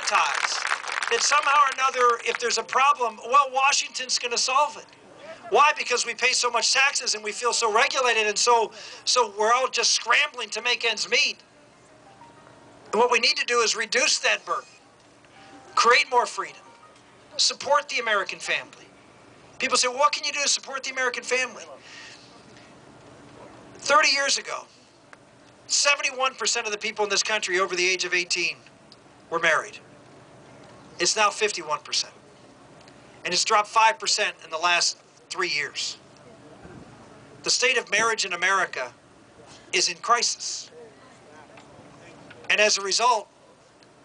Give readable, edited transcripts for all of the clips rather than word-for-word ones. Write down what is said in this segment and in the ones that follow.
baptized that somehow or another, if there's a problem, well, Washington's going to solve it. Why? Because we pay so much taxes and we feel so regulated, and so we're all just scrambling to make ends meet. And what we need to do is reduce that burden, create more freedom, support the American family. People say, well, what can you do to support the American family? 30 years ago, 71% of the people in this country over the age of 18 were married. It's now 51%. And it's dropped 5% in the last 3 years. The state of marriage in America is in crisis. And as a result,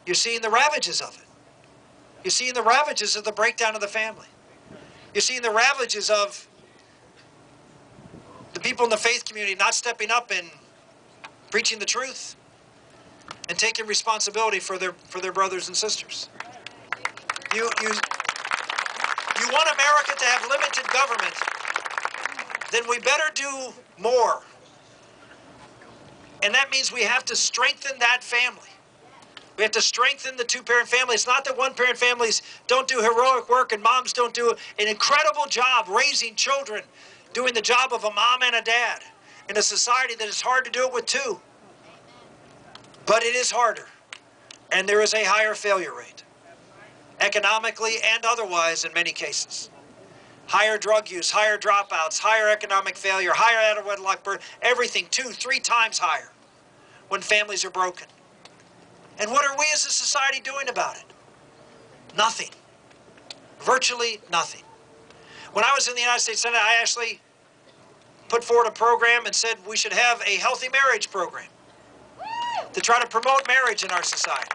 you're seeing the ravages of it. You're seeing the ravages of the breakdown of the family. You're seeing the ravages of the people in the faith community not stepping up and preaching the truth and taking responsibility for their brothers and sisters. You want America to have limited government, then we better do more. And that means we have to strengthen that family. We have to strengthen the two-parent family. It's not that one-parent families don't do heroic work and moms don't do an incredible job raising children, doing the job of a mom and a dad in a society that is hard to do it with two. But it is harder, and there is a higher failure rate, economically and otherwise in many cases. Higher drug use, higher dropouts, higher economic failure, higher out-of-wedlock birth, everything 2-3 times higher when families are broken. And what are we as a society doing about it? Nothing. Virtually nothing. When I was in the United States Senate, I actually put forward a program and said we should have a healthy marriage program to try to promote marriage in our society.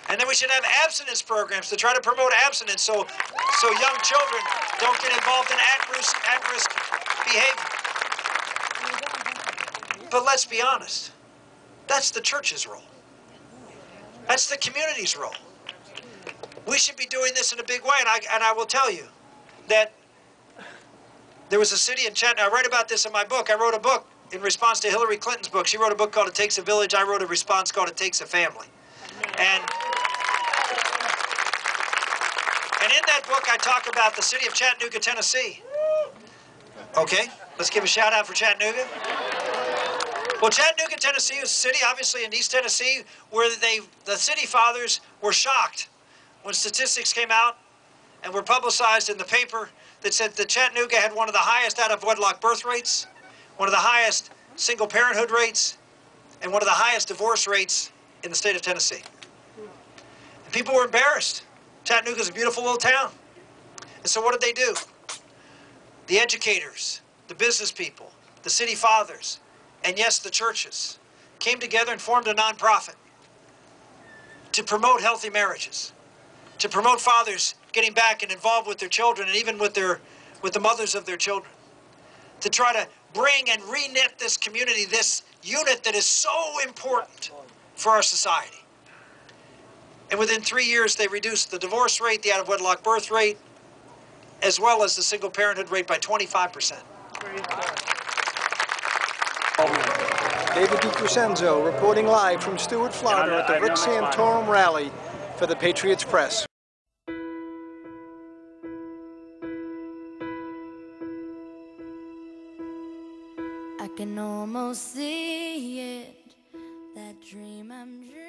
And then we should have abstinence programs to try to promote abstinence so young children don't get involved in at-risk behavior. But let's be honest, that's the church's role. That's the community's role. We should be doing this in a big way, and I will tell you that there was a city in Chattanooga. I write about this in my book. I wrote a book in response to Hillary Clinton's book. She wrote a book called It Takes a Village. I wrote a response called It Takes a Family. And in that book, I talk about the city of Chattanooga, Tennessee. Okay, let's give a shout out for Chattanooga. Well, Chattanooga, Tennessee is a city, obviously in East Tennessee, where the city fathers were shocked when statistics came out and were publicized in the paper that said that Chattanooga had one of the highest out-of-wedlock birth rates, one of the highest single parenthood rates, and one of the highest divorce rates in the state of Tennessee. And people were embarrassed. Chattanooga's a beautiful little town. And so what did they do? The educators, the business people, the city fathers, and yes, the churches came together and formed a nonprofit to promote healthy marriages, to promote fathers getting back and involved with their children and even with the mothers of their children, to try to bring and re-knit this community, this unit that is so important for our society. And within 3 years, they reduced the divorce rate, the out-of-wedlock birth rate, as well as the single parenthood rate by 25%. David DiCrescenzo reporting live from Stuart, Florida at the Rick Santorum rally for the Patriots Press. I can almost see it, that dream I'm dreaming.